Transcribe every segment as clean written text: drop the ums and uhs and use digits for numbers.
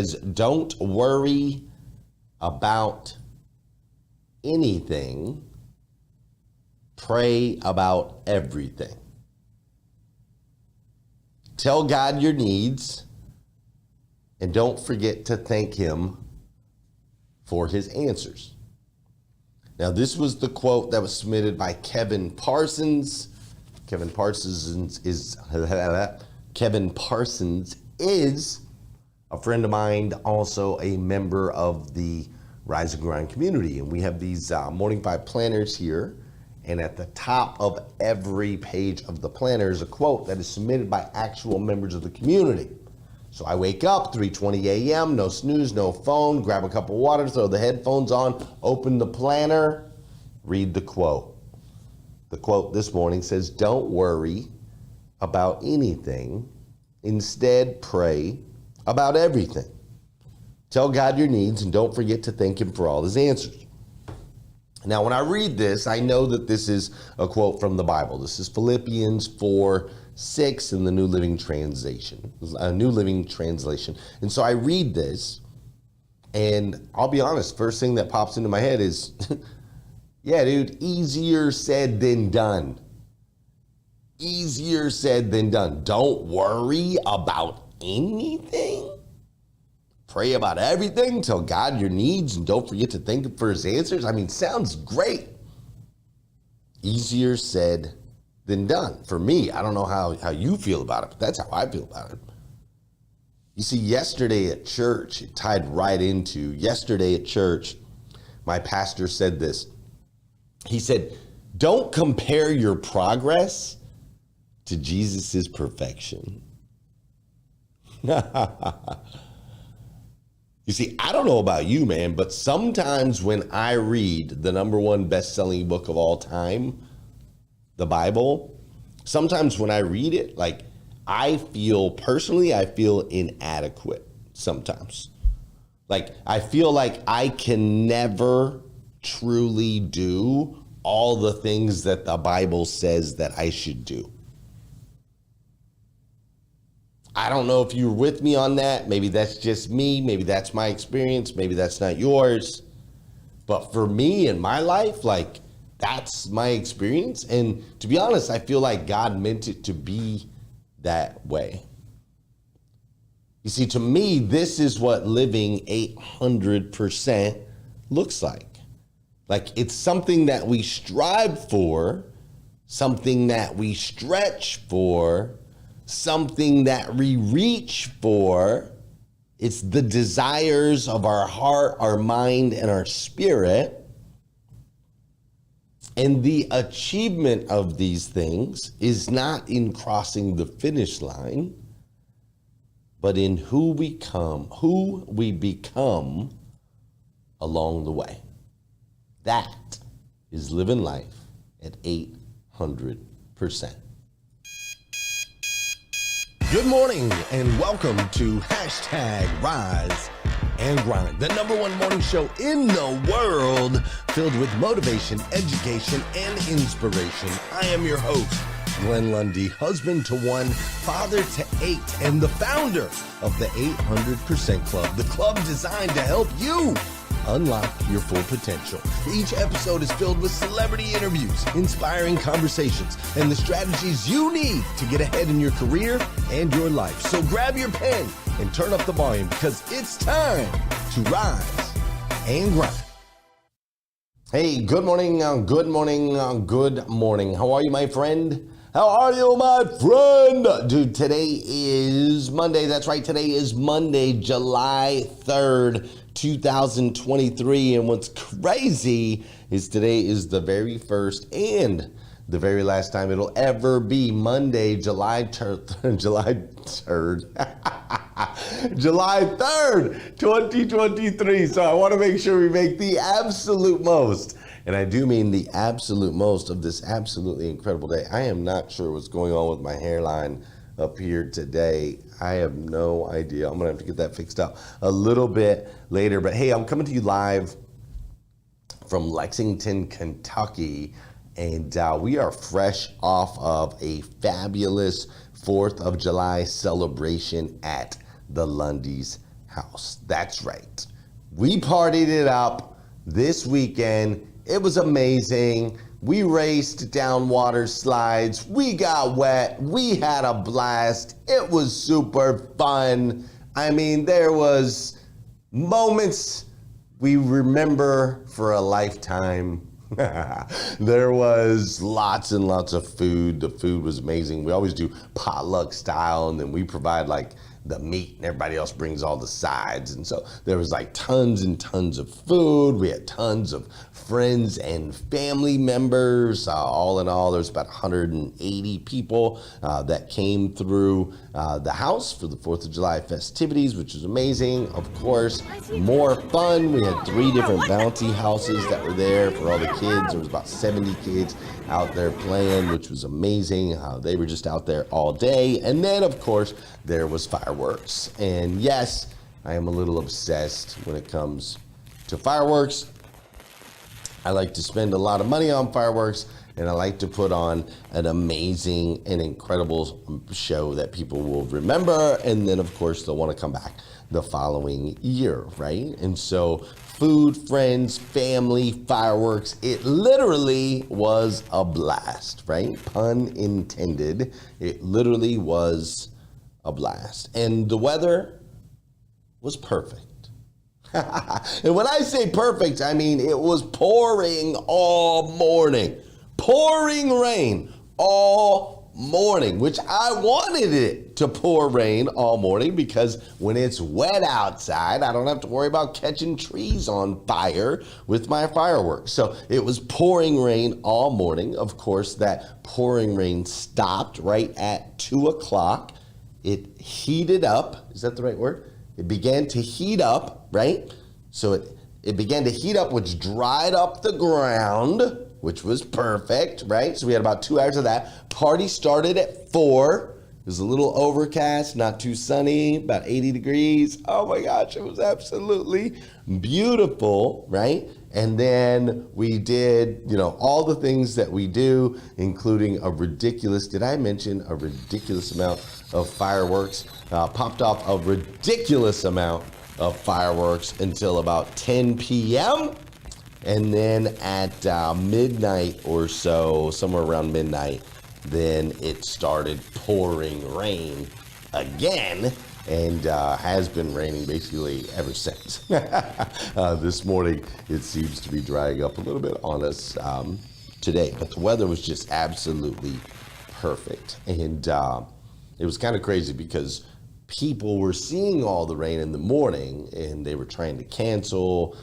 Is don't worry about anything. Pray about everything. Tell God your needs and don't forget to thank him for his answers. Now, this was the quote that was submitted by Kevin Parsons. Kevin Parsons is a friend of mine, also a member of the Rise and Grind community. And we have these Morning 5 planners here. And at the top of every page of the planner is a quote that is submitted by actual members of the community. So I wake up, 3:20 a.m., no snooze, no phone, grab a cup of water, throw the headphones on, open the planner, read the quote. The quote this morning says, don't worry about anything. Instead, pray about everything. Tell God your needs and don't forget to thank him for all his answers. Now, when I read this, I know that this is a quote from the Bible. This is Philippians 4:6 in the New Living Translation. And so I read this, and I'll be honest, first thing that pops into my head is, yeah, dude, easier said than done. Easier said than done. Don't worry about anything. Pray about everything. Tell God your needs and don't forget to thank him for his answers. I mean, sounds great. Easier said than done. For me, I don't know how you feel about it, but that's how I feel about it. You see, yesterday at church, it tied right into yesterday at church, my pastor said this. He said, don't compare your progress to Jesus's perfection. You see, I don't know about you, man, but sometimes when I read the #1 best-selling book of all time, the Bible, sometimes when I read it, like I feel inadequate sometimes. Like I feel like I can never truly do all the things that the Bible says that I should do. I don't know if you're with me on that. Maybe that's just me. Maybe that's my experience. Maybe that's not yours. But for me in my life, like that's my experience. And to be honest, I feel like God meant it to be that way. You see, to me, this is what living 800% looks like. Like it's something that we strive for, something that we stretch for, something that we reach for. It's the desires of our heart, our mind, and our spirit. And the achievement of these things is not in crossing the finish line, but in who we become along the way. That is living life at 800%. Good morning and welcome to #Rise and Grind, the #1 morning show in the world filled with motivation, education, and inspiration. I am your host, Glenn Lundy, husband to 1, father to 8, and the founder of the 800% Club, the club designed to help you unlock your full potential. Each episode is filled with celebrity interviews, inspiring conversations, and the strategies you need to get ahead in your career and your life. So grab your pen and turn up the volume because it's time to rise and grind. Hey, good morning, good morning, good morning. How are you, my friend? How are you, my friend? Dude, today is Monday. That's right. Today is Monday, July 3rd, 2023. And what's crazy is today is the very first and the very last time it'll ever be Monday, July 3rd, July 3rd, 2023. So I want to make sure we make the absolute most. And I do mean the absolute most of this absolutely incredible day. I am not sure what's going on with my hairline up here today. I have no idea. I'm going to have to get that fixed up a little bit later. But hey, I'm coming to you live from Lexington, Kentucky. And we are fresh off of a fabulous 4th of July celebration at the Lundy's house. That's right. We partied it up this weekend. It was amazing. We raced down water slides. We got wet. We had a blast. It was super fun. I mean, there was moments we remember for a lifetime. There was lots and lots of food. The food was amazing. We always do potluck style, and then we provide like the meat and everybody else brings all the sides. And so there was like tons and tons of food. We had tons of friends and family members. All in all, there's about 180 people that came through the house for the 4th of July festivities, which was amazing. Of course, more fun. We had 3 different bouncy houses that were there for all the kids. There was about 70 kids out there playing, which was amazing. They were just out there all day. And then, of course, there was fireworks. And yes, I am a little obsessed when it comes to fireworks. I like to spend a lot of money on fireworks, and I like to put on an amazing and incredible show that people will remember. And then, of course, they'll want to come back the following year, right? And so food, friends, family, fireworks, it literally was a blast, right? Pun intended. It literally was a blast. And the weather was perfect. And when I say perfect, I mean it was pouring all morning. Pouring rain all morning, which I wanted it to pour rain all morning, because when it's wet outside, I don't have to worry about catching trees on fire with my fireworks. So it was pouring rain all morning. Of course, that pouring rain stopped right at 2 o'clock. It heated up. Is that the right word? It began to heat up, right? So it began to heat up, which dried up the ground, which was perfect, right? So we had about 2 hours of that. Party started at 4. It was a little overcast, not too sunny, about 80 degrees. Oh my gosh, it was absolutely beautiful, right? And then we did, all the things that we do, including did I mention a ridiculous amount of fireworks? Popped off a ridiculous amount of fireworks until about 10 p.m. And then at midnight or so, somewhere around midnight, then it started pouring rain again, and has been raining basically ever since. This morning, it seems to be drying up a little bit on us today, but the weather was just absolutely perfect. And it was kind of crazy because people were seeing all the rain in the morning, and they were trying to cancel.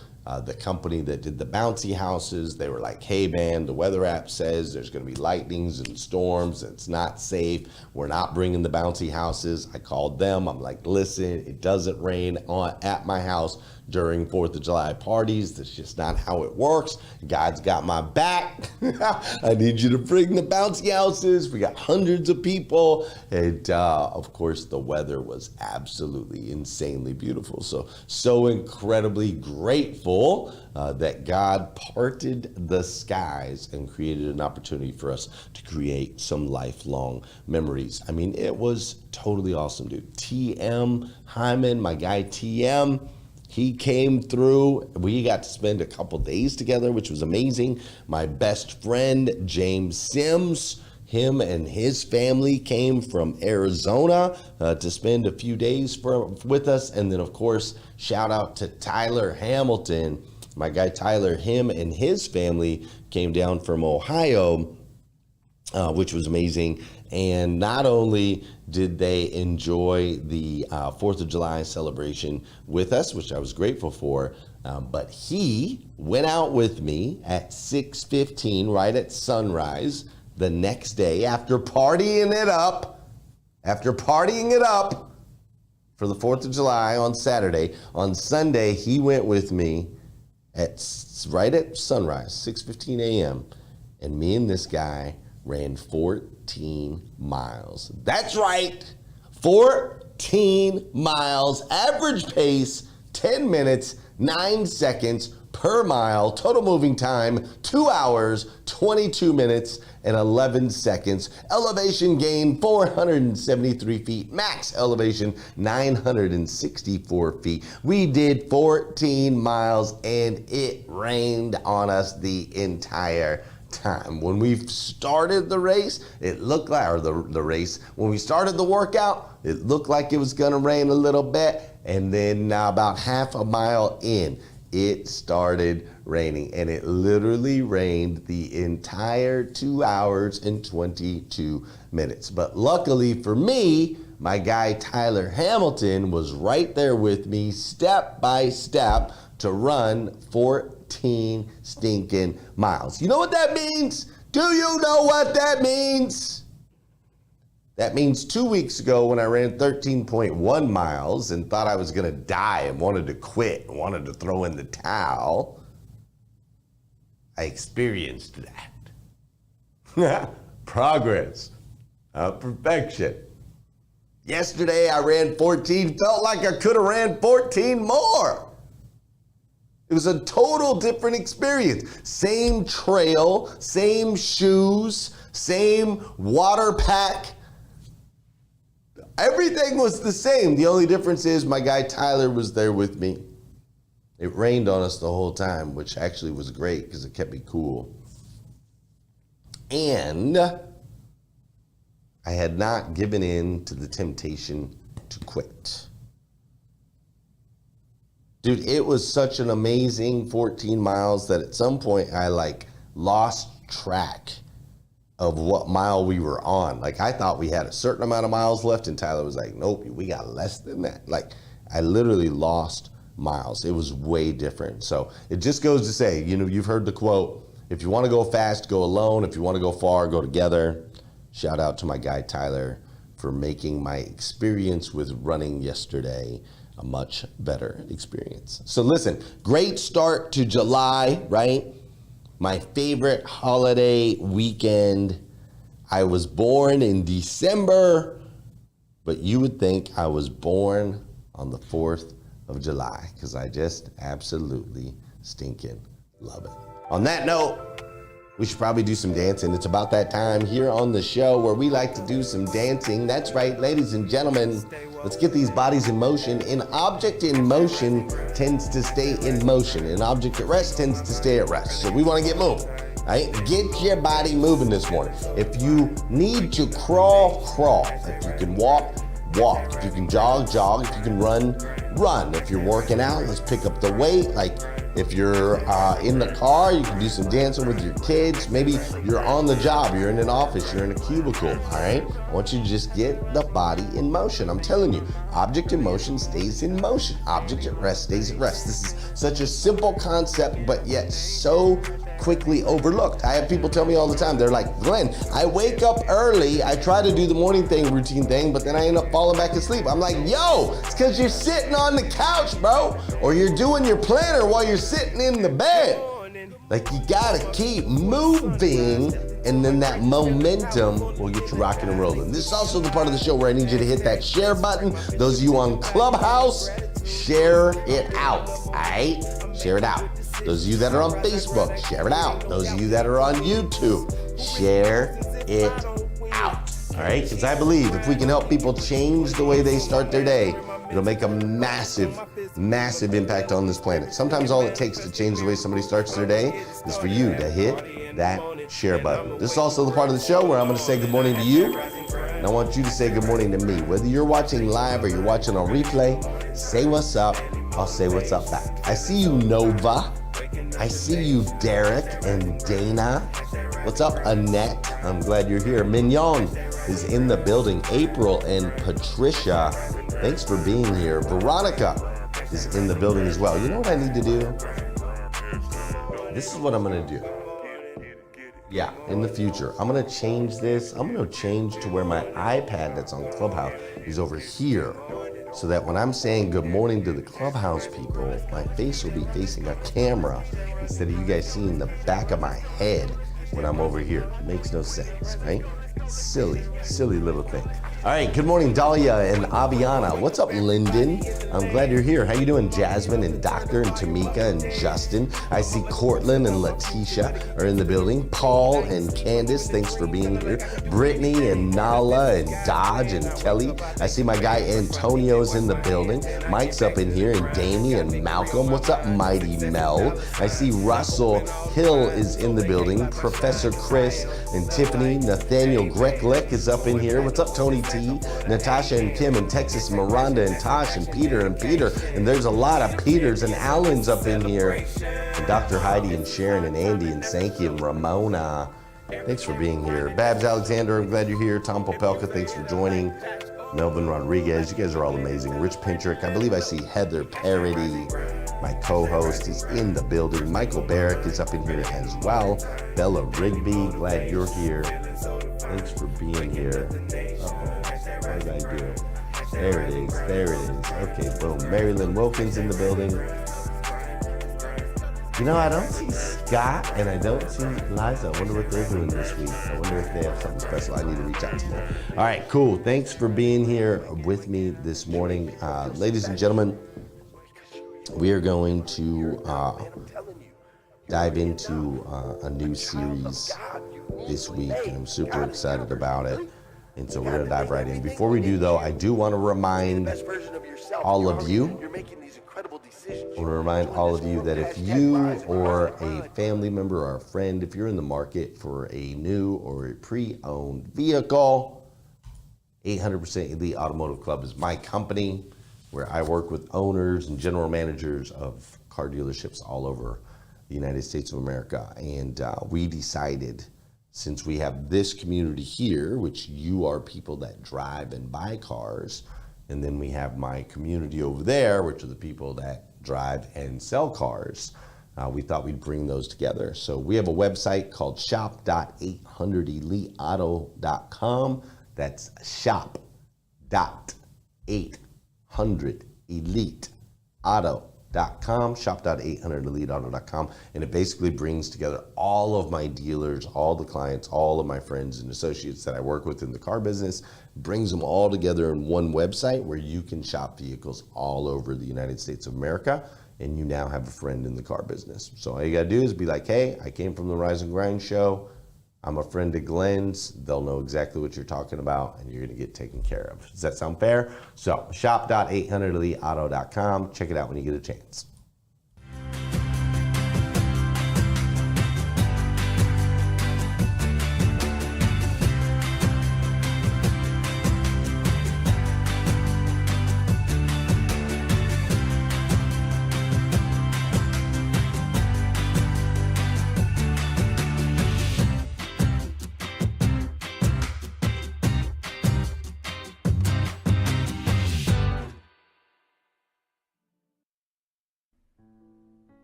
The company that did the bouncy houses, they were like, hey man, the weather app says there's going to be lightnings and storms. It's not safe. We're not bringing the bouncy houses. I called them. I'm like, listen, it doesn't rain at my house during 4th of July parties. That's just not how it works. God's got my back. I need you to bring the bouncy houses. We got hundreds of people. And of course, the weather was absolutely insanely beautiful. So incredibly grateful that God parted the skies and created an opportunity for us to create some lifelong memories. I mean, it was totally awesome, dude. TM Hyman, my guy TM, he came through. We got to spend a couple days together, which was amazing. My best friend, James Sims, him and his family came from Arizona to spend a few days with us. And then, of course, shout out to Tyler Hamilton. My guy Tyler, him and his family came down from Ohio, which was amazing. And not only did they enjoy the 4th of July celebration with us, which I was grateful for, but he went out with me at 6:15, right at sunrise, the next day, after partying it up for the 4th of July on Saturday. On Sunday, he went with me right at sunrise, 6:15 a.m., and me and this guy ran 14 miles. That's right, 14 miles, average pace, 10 minutes, 9 seconds per mile. Total moving time, 2 hours, 22 minutes, and 11 seconds. Elevation gain, 473 feet. Max elevation, 964 feet. We did 14 miles, and it rained on us the entire time. When we started the race, it looked like, or the race, when we started the workout, it looked like it was gonna rain a little bit, and then about half a mile in, it started raining, and it literally rained the entire 2 hours and 22 minutes. But luckily for me, my guy Tyler Hamilton was right there with me, step by step, to run 14 stinking miles. You know what that means? Do you know what that means? That means 2 weeks ago when I ran 13.1 miles and thought I was gonna die and wanted to quit, wanted to throw in the towel, I experienced that. Progress, perfection. Yesterday I ran 14, felt like I could have ran 14 more. It was a total different experience. Same trail, same shoes, same water pack. Everything was the same. The only difference is my guy Tyler was there with me. It rained on us the whole time, which actually was great because it kept me cool. And I had not given in to the temptation to quit. Dude, it was such an amazing 14 miles that at some point I lost track of what mile we were on. I thought we had a certain amount of miles left, and Tyler was like, nope, we got less than that. I literally lost miles. It was way different. So it just goes to say, you've heard the quote, if you want to go fast, go alone. If you want to go far, go together. Shout out to my guy Tyler for making my experience with running yesterday a much better experience. So listen, great start to July, right? My favorite holiday weekend. I was born in December, but you would think I was born on the 4th of July because I just absolutely stinking love it. On that note, we should probably do some dancing. It's about that time here on the show where we like to do some dancing. That's right, ladies and gentlemen, let's get these bodies in motion. An object in motion tends to stay in motion. An object at rest tends to stay at rest. So we want to get moving, right? Get your body moving this morning. If you need to crawl, crawl. If you can walk, walk. If you can jog, jog. If you can run, run. If you're working out, let's pick up the weight. If you're in the car, you can do some dancing with your kids. Maybe you're on the job, you're in an office, you're in a cubicle, all right? I want you to just get the body in motion. I'm telling you, object in motion stays in motion. Object at rest stays at rest. This is such a simple concept, but yet so quickly overlooked. I have people tell me all the time, they're like, Glenn, I wake up early, I try to do the morning thing, routine thing, but then I end up falling back asleep. I'm like, yo, it's because you're sitting on the couch, bro, or you're doing your planner while you're sitting in the bed. You gotta keep moving, and then that momentum will get you rocking and rolling. This is also the part of the show where I need you to hit that share button. Those of you on Clubhouse, share it out, all right? Share it out. Those of you that are on Facebook, share it out. Those of you that are on YouTube, share it out, all right? Because I believe if we can help people change the way they start their day, it'll make a massive, massive impact on this planet. Sometimes all it takes to change the way somebody starts their day is for you to hit that share button. This is also the part of the show where I'm gonna say good morning to you, and I want you to say good morning to me. Whether you're watching live or you're watching on replay, say what's up, I'll say what's up back. I see you, Nova. I see you, Derek and Dana. What's up, Annette? I'm glad you're here. Mignon is in the building. April and Patricia, thanks for being here. Veronica is in the building as well. You know what I need to do? This is what I'm gonna do. Yeah, in the future, I'm gonna change this. I'm gonna change to where my iPad that's on Clubhouse is over here, so that when I'm saying good morning to the Clubhouse people, my face will be facing a camera instead of you guys seeing the back of my head when I'm over here. It makes no sense, right? Silly, silly little thing. All right, good morning, Dahlia and Aviana. What's up, Lyndon? I'm glad you're here. How you doing, Jasmine and Doctor and Tamika and Justin? I see Cortland and Letitia are in the building. Paul and Candace, thanks for being here. Brittany and Nala and Dodge and Kelly. I see my guy Antonio's in the building. Mike's up in here, and Damie and Malcolm. What's up, Mighty Mel? I see Russell Hill is in the building. Professor Chris and Tiffany. Nathaniel Greklick is up in here. What's up, Tony T? Natasha and Kim and Texas, Miranda and Tosh and Peter. And there's a lot of Peters and Allens up in here. And Dr. Heidi and Sharon and Andy and Sankey and Ramona. Thanks for being here. Babs Alexander, I'm glad you're here. Tom Popelka, thanks for joining. Melvin Rodriguez, you guys are all amazing. Rich Pintrick, I believe I see Heather Parody. My co-host is in the building. Michael Barrick is up in here as well. Bella Rigby, glad you're here. Thanks for being here. What did I do? There it is. Okay, boom. Marilyn Wilkins in the building. You know, I don't see Scott and I don't see Liza. I wonder what they're doing this week. I wonder if they have something special. I need to reach out to them. All right, cool. Thanks for being here with me this morning. Ladies and gentlemen, we are going to dive into a new series this week, and I'm super excited about it. And so we're going to dive right in. Before we do, though, I do want to remind all of you, that if you or a family member or a friend, if you're in the market for a new or a pre-owned vehicle, 800% Elite Automotive Club is my company, where I work with owners and general managers of car dealerships all over the United States of America. And we decided, since we have this community here, which you are people that drive and buy cars, and then we have my community over there, which are the people that drive and sell cars, we thought we'd bring those together. So we have a website called shop.800eliteauto.com. That's shop.800eliteauto.com, shop.800eliteauto.com, and it basically brings together all of my dealers, all the clients, all of my friends and associates that I work with in the car business, brings them all together in one website where you can shop vehicles all over the United States of America, and you now have a friend in the car business. So all you gotta do is be like, hey, I came from the Rise and Grind show. I'm a friend of Glenn's. They'll know exactly what you're talking about, and you're gonna get taken care of. Does that sound fair? So shop.800eliteauto.com. Check it out when you get a chance.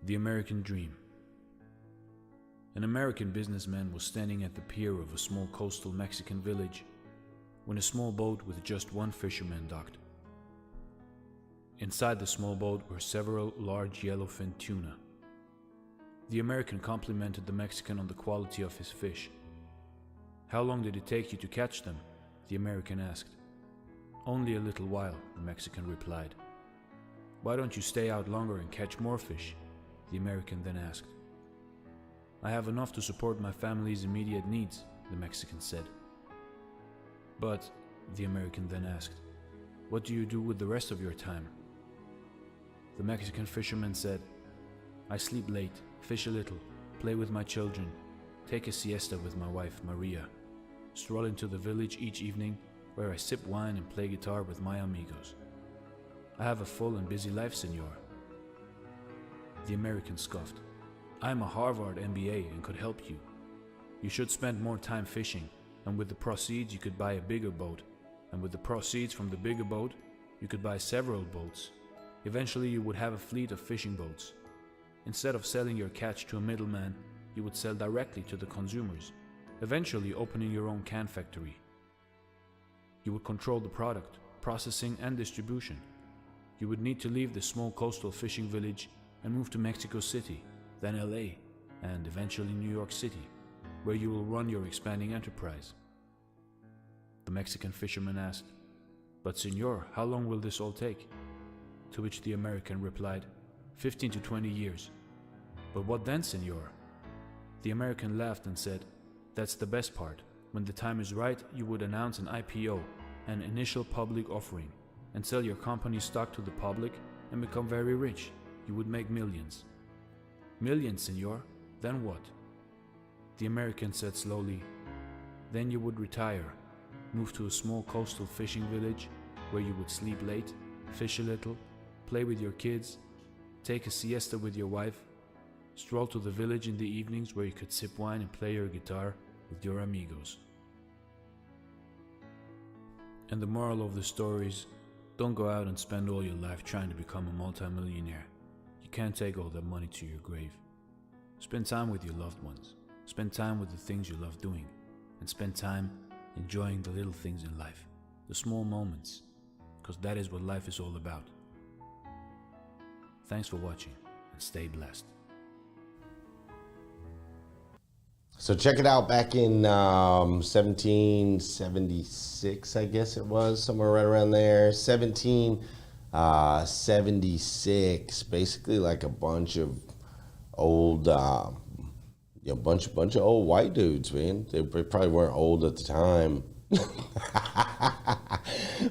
The American Dream. An American businessman was standing at the pier of a small coastal Mexican village when a small boat with just one fisherman docked. Inside the small boat were several large yellowfin tuna. The American complimented the Mexican on the quality of his fish. "How long did it take you to catch them?" the American asked. "Only a little while," the Mexican replied. "Why don't you stay out longer and catch more fish?" the American then asked. "I have enough to support my family's immediate needs," the Mexican said. "But," the American then asked, "what do you do with the rest of your time?" The Mexican fisherman said, "I sleep late, fish a little, play with my children, take a siesta with my wife, Maria, stroll into the village each evening where I sip wine and play guitar with my amigos. I have a full and busy life, senor." The American scoffed. "I'm a Harvard MBA and could help you. You should spend more time fishing, and with the proceeds you could buy a bigger boat, and with the proceeds from the bigger boat you could buy several boats. Eventually you would have a fleet of fishing boats. Instead of selling your catch to a middleman, you would sell directly to the consumers, eventually opening your own can factory. You would control the product, processing and distribution. You would need to leave the small coastal fishing village and move to Mexico City, then LA, and eventually New York City, where you will run your expanding enterprise. The Mexican fisherman asked, "But senor, how long will this all take?" To which the American replied, 15 to 20 years. "But what then, senor?" The American laughed and said, "That's the best part. When the time is right, you would announce an IPO, an initial public offering, and sell your company's stock to the public and become very rich. You would make millions." "Millions, senor? Then what?" The American said slowly, "Then you would retire, move to a small coastal fishing village where you would sleep late, fish a little, play with your kids, take a siesta with your wife, stroll to the village in the evenings where you could sip wine and play your guitar with your amigos." And the moral of the story is, don't go out and spend all your life trying to become a multimillionaire. You can't take all that money to your grave. Spend time with your loved ones. Spend time with the things you love doing. And spend time enjoying the little things in life, the small moments, because that is what life is all about. Thanks for watching, and stay blessed. So check it out. Back in 1776, I guess it was, somewhere right around there. 1776, basically like a bunch of old, bunch of old white dudes, man. They probably weren't old at the time,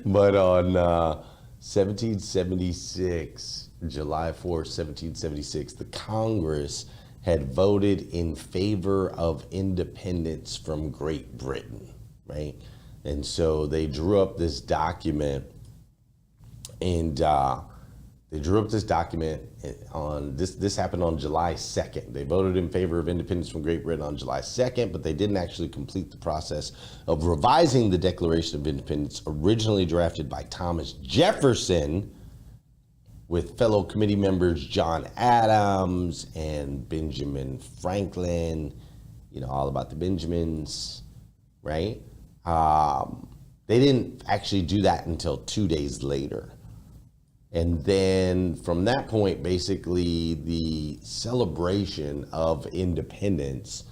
but on 1776, July 4th, 1776, the Congress had voted in favor of independence from Great Britain, right? And so they drew up this document, and on this happened on July 2nd. They voted in favor of independence from Great Britain on July 2nd, but they didn't actually complete the process of revising the Declaration of Independence, originally drafted by Thomas Jefferson, with fellow committee members John Adams and Benjamin Franklin, all about the Benjamins, right? They didn't actually do that until 2 days later. And then from that point, basically the celebration of independence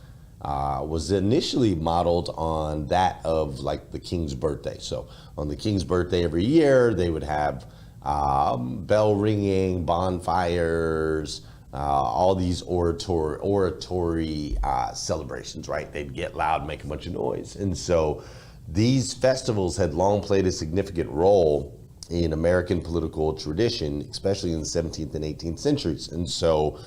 was initially modeled on that of like the King's birthday. So on the King's birthday every year, they would have bell ringing, bonfires, all these oratory celebrations, right? They'd get loud, make a bunch of noise. And so these festivals had long played a significant role in American political tradition, especially in the 17th and 18th centuries. And so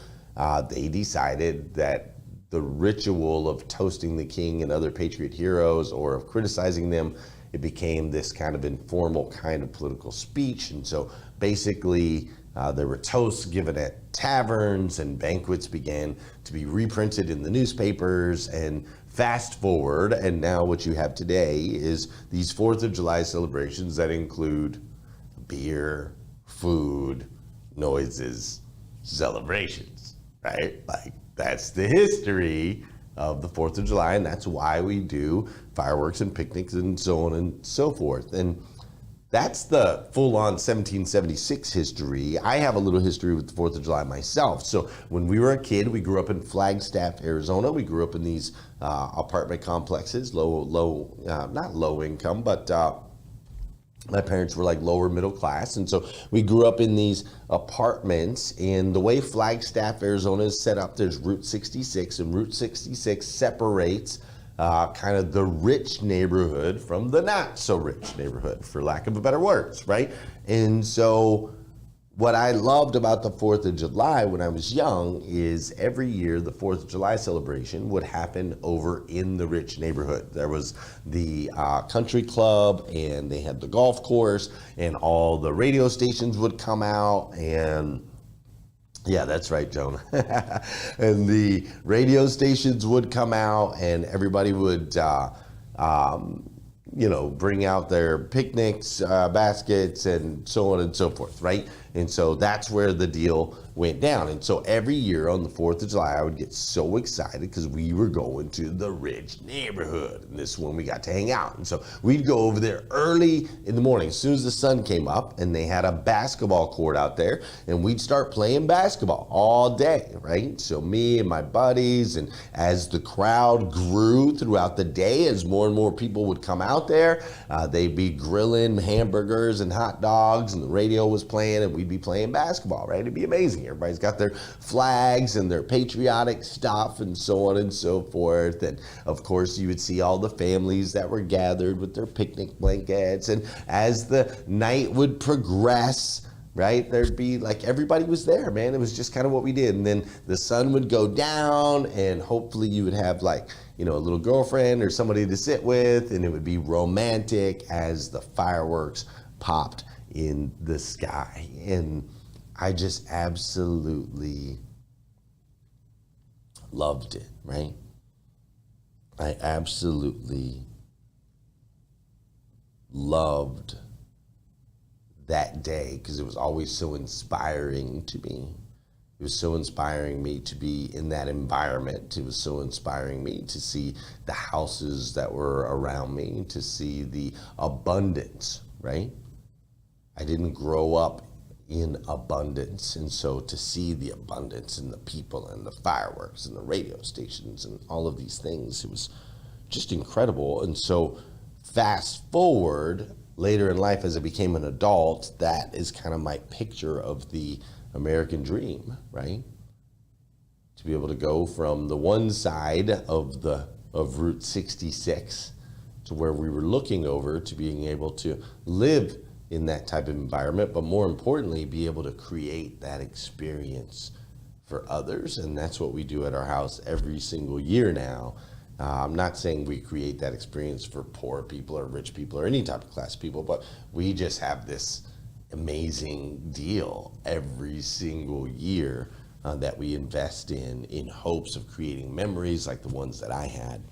they decided that the ritual of toasting the king and other patriot heroes, or of criticizing them, it became this kind of informal kind of political speech. And so basically there were toasts given at taverns, and banquets began to be reprinted in the newspapers. And fast forward, and now what you have today is these 4th of July celebrations that include beer, food, noises, celebrations, right? Like, that's the history of the 4th of July, and that's why we do fireworks and picnics and so on and so forth. And that's the full-on 1776 history. I have a little history with the 4th of July myself. So when we were a kid, we grew up in Flagstaff, Arizona. We grew up in these apartment complexes, not low income, but my parents were like lower middle class. And so we grew up in these apartments, and the way Flagstaff, Arizona is set up, there's Route 66, and Route 66 separates kind of the rich neighborhood from the not so rich neighborhood, for lack of a better words, right? And so what I loved about the 4th of July when I was young is every year the 4th of July celebration would happen over in the rich neighborhood. There was the country club, and they had the golf course, and all the radio stations would come out, and yeah, that's right, Jonah. And the radio stations would come out, and everybody would bring out their picnics, baskets, and so on and so forth, right? And so that's where the deal went down. And so every year on the 4th of July, I would get so excited because we were going to the rich neighborhood. And this is when we got to hang out. And so we'd go over there early in the morning, as soon as the sun came up, and they had a basketball court out there, and we'd start playing basketball all day, right? So me and my buddies, and as the crowd grew throughout the day, as more and more people would come out there, they'd be grilling hamburgers and hot dogs, and the radio was playing, and we'd be playing basketball, right? It'd be amazing. Everybody's got their flags and their patriotic stuff and so on and so forth. And of course, you would see all the families that were gathered with their picnic blankets. And as the night would progress, right, there'd be like, everybody was there, man. It was just kind of what we did. And then the sun would go down, and hopefully you would have like, you know, a little girlfriend or somebody to sit with, and it would be romantic as the fireworks popped in the sky. And I just absolutely loved it, right? I absolutely loved that day because it was always so inspiring to me. It was so inspiring me to be in that environment. It was so inspiring me to see the houses that were around me, to see the abundance, right? I didn't grow up in abundance, and so to see the abundance in the people and the fireworks and the radio stations and all of these things, it was just incredible. And so fast forward later in life as I became an adult, that is kind of my picture of the American dream, right? To be able to go from the one side of Route 66 to where we were looking over, to being able to live in that type of environment, but more importantly, be able to create that experience for others. And that's what we do at our house every single year now. I'm not saying we create that experience for poor people or rich people or any type of class people, but we just have this amazing deal every single year that we invest in hopes of creating memories like the ones that I had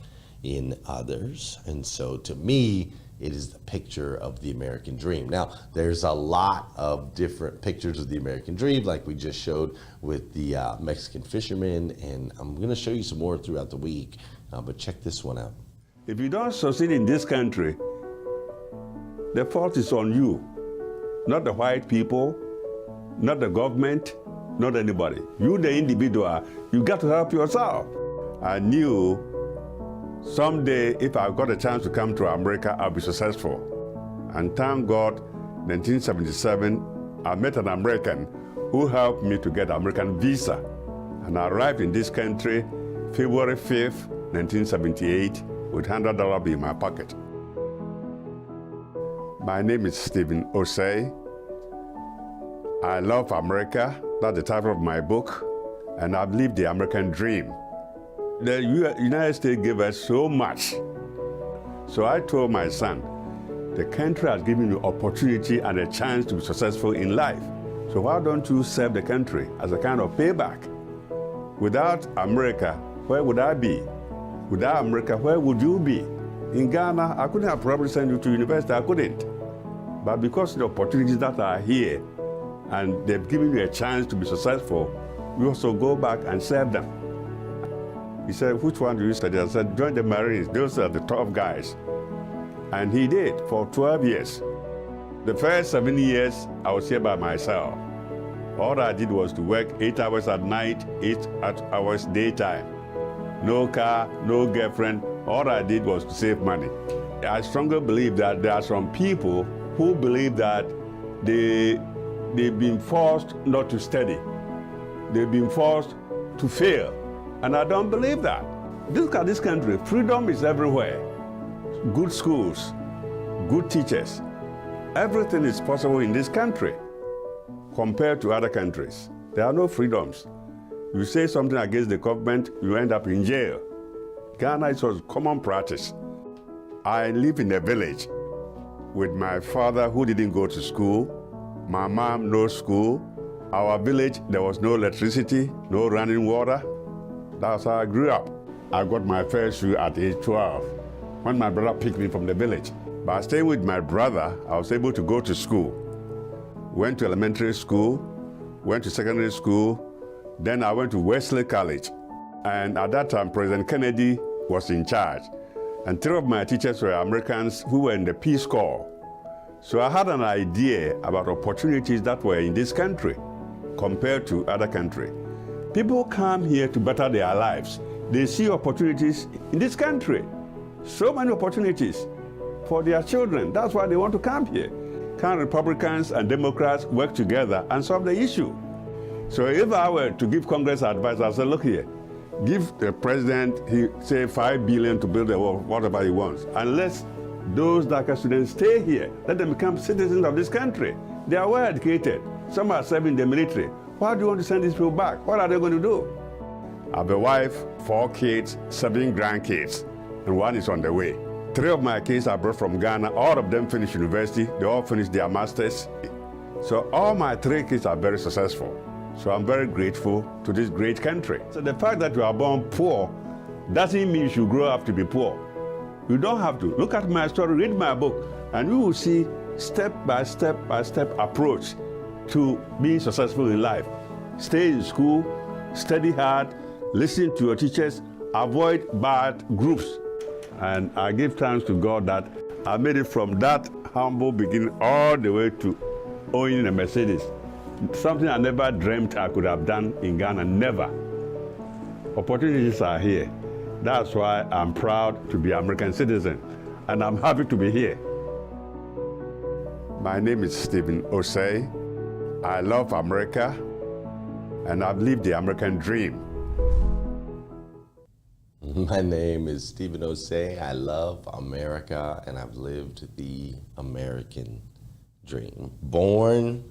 in others. And so to me, it is the picture of the American dream. Now, there's a lot of different pictures of the American dream, like we just showed with the Mexican fisherman, and I'm gonna show you some more throughout the week, but check this one out. If you don't succeed in this country, the fault is on you, not the white people, not the government, not anybody. You, the individual, you got to help yourself. I knew someday, if I got a chance to come to America, I'll be successful. And thank God, 1977, I met an American who helped me to get an American visa. And I arrived in this country February 5th, 1978, with $100 in my pocket. My name is Stephen Osei. I love America. That's the title of my book. And I've lived the American dream. The United States gave us so much. So I told my son, the country has given you opportunity and a chance to be successful in life. So why don't you serve the country as a kind of payback? Without America, where would I be? Without America, where would you be? In Ghana, I couldn't have probably sent you to university, I couldn't. But because of the opportunities that are here, and they've given you a chance to be successful, you also go back and serve them. He said, which one do you study? I said, join the Marines. Those are the tough guys. And he did for 12 years. The first 7 years, I was here by myself. All I did was to work 8 hours at night, 8 hours daytime. No car, no girlfriend. All I did was to save money. I strongly believe that there are some people who believe that they've been forced not to study. They've been forced to fail. And I don't believe that. Look at this country. Freedom is everywhere. Good schools, good teachers. Everything is possible in this country compared to other countries. There are no freedoms. You say something against the government, you end up in jail. Ghana is a common practice. I live in a village with my father who didn't go to school, my mom, no school. Our village, there was no electricity, no running water. That's how I grew up. I got my first shoe at age 12 when my brother picked me from the village. By staying with my brother, I was able to go to school. went to elementary school, went to secondary school, then I went to Wesley College. And at that time, President Kennedy was in charge. And 3 of my teachers were Americans who were in the Peace Corps. So I had an idea about opportunities that were in this country compared to other countries. People come here to better their lives. They see opportunities in this country. So many opportunities for their children. That's why they want to come here. Can Republicans and Democrats work together and solve the issue? So if I were to give Congress advice, I'd say, look here, give the president, say $5 billion to build a wall, whatever he wants, and let those DACA students stay here. Let them become citizens of this country. They are well educated. Some are serving the military. Why do you want to send these people back? What are they going to do? I have a wife, 4 kids, 7 grandkids, and 1 is on the way. 3 of my kids I brought from Ghana. All of them finished university. They all finished their masters. So all my 3 kids are very successful. So I'm very grateful to this great country. So the fact that you are born poor doesn't mean you should grow up to be poor. You don't have to. Look at my story, read my book, and you will see step by step approach to being successful in life. Stay in school, study hard, listen to your teachers, avoid bad groups. And I give thanks to God that I made it from that humble beginning all the way to owning a Mercedes. Something I never dreamt I could have done in Ghana, never. Opportunities are here. That's why I'm proud to be an American citizen, and I'm happy to be here. My name is Stephen Osei. I love America, and I've lived the American dream. My name is Stephen Osei. I love America, and I've lived the American dream. Born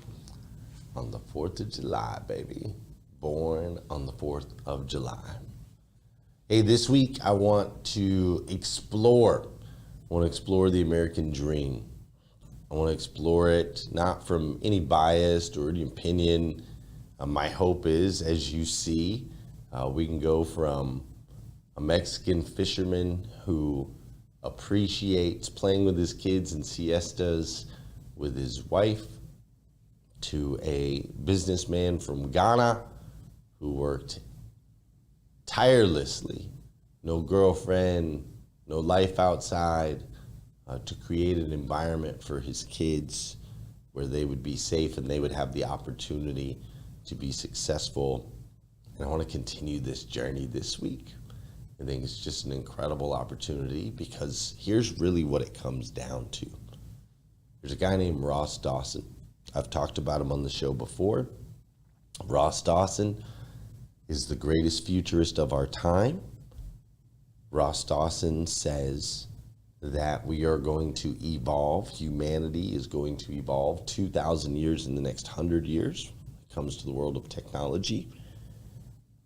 on the 4th of July, baby. Born on the 4th of July. Hey, this week I want to explore the American dream. I want to explore it not from any bias or any opinion. My hope is, as you see, we can go from a Mexican fisherman who appreciates playing with his kids and siestas with his wife to a businessman from Ghana who worked tirelessly, no girlfriend, no life outside, to create an environment for his kids where they would be safe and they would have the opportunity to be successful. And I want to continue this journey this week. I think it's just an incredible opportunity because here's really what it comes down to. There's a guy named Ross Dawson. I've talked about him on the show before. Ross Dawson is the greatest futurist of our time. Ross Dawson says that we are going to evolve. Humanity is going to evolve 2,000 years in the next 100 years when it comes to the world of technology.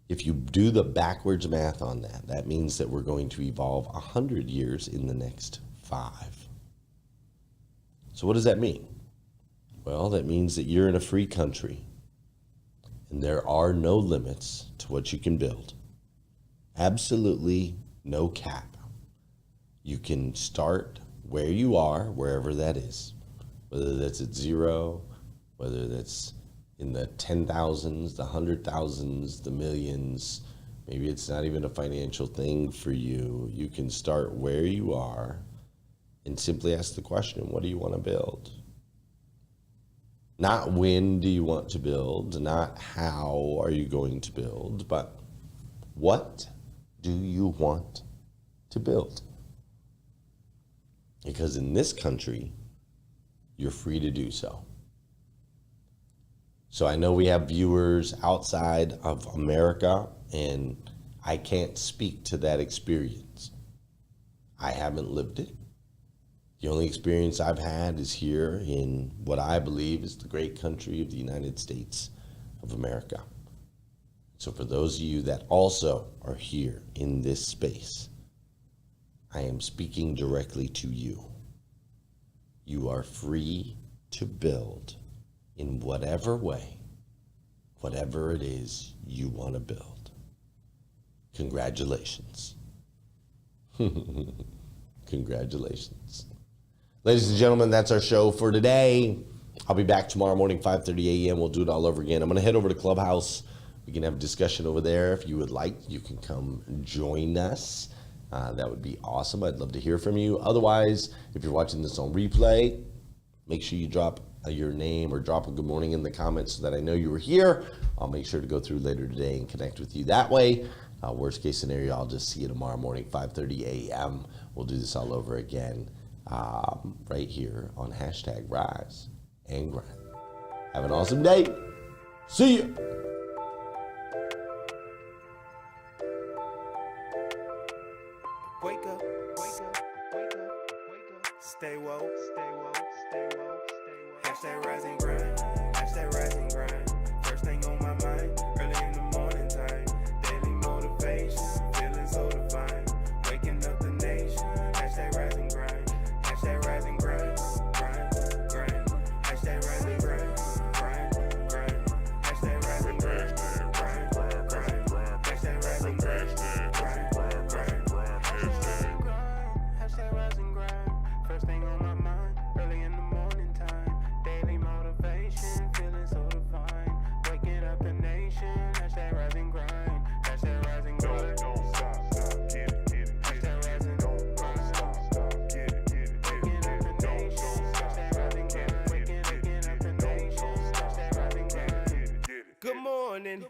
If you do the backwards math on that, that means that we're going to evolve 100 years in the next 5. So what does that mean? Well, that means that you're in a free country and there are no limits to what you can build. Absolutely no cap. You can start where you are, wherever that is, whether that's at 0, whether that's in the 10,000s, the 100,000s, the millions. Maybe it's not even a financial thing for you. You can start where you are and simply ask the question, what do you want to build? Not when do you want to build, not how are you going to build, but what do you want to build? Because in this country, you're free to do so. So I know we have viewers outside of America, and I can't speak to that experience. I haven't lived it. The only experience I've had is here in what I believe is the great country of the United States of America. So for those of you that also are here in this space, I am speaking directly to you. You are free to build in whatever way, whatever it is you want to build. Congratulations. Congratulations. Ladies and gentlemen, that's our show for today. I'll be back tomorrow morning, 5:30 a.m. We'll do it all over again. I'm going to head over to Clubhouse. We can have a discussion over there. If you would like, you can come join us. That would be awesome. I'd love to hear from you. Otherwise, if you're watching this on replay, make sure you drop your name or drop a good morning in the comments so that I know you were here. I'll make sure to go through later today and connect with you that way. Worst case scenario, I'll just see you tomorrow morning, 5:30 a.m. We'll do this all over again right here on hashtag Rise and Grind. Have an awesome day. See you. Wake up, wake up, wake up, wake up. Stay woke, stay woke, stay woke, stay woke. Hashtag rise and grind, hashtag rise and grind. First thing on my mind, early in the morning time. Daily motivation, feeling so divine. Waking up the nation, hashtag rise and grind. Hashtag rise and grind, grind, grind. Hashtag rise and grind, grind, grind. Hashtag rise and grind, grind, grind. Hashtag rise and grind, grind, grind. Hashtag rise and grind. First thing on my mind, early in the morning time. Daily motivation, feeling so divine. Waking up the nation, hashtag rise and grind. Hashtag rise and grind. Don't stop, get it. Hashtag rise and grind. Don't stop, get it. Waking up the nation, hashtag rise and grind. Waking up the nation, hashtag rise and grind. Good morning.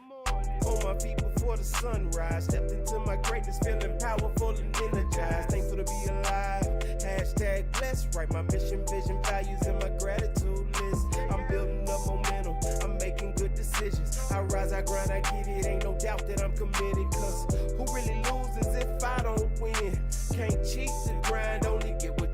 On my feet before the sunrise. Stepped into my greatness, feeling powerful and energized. Thankful to be alive. Hashtag blessed. Write my mission, vision, values, and my gratitude list. I'm building up momentum. I'm making good decisions. I rise, I grind, I get it. Ain't no doubt that I'm committed. Cause who really loses if I don't win? Can't cheat the grind, only get what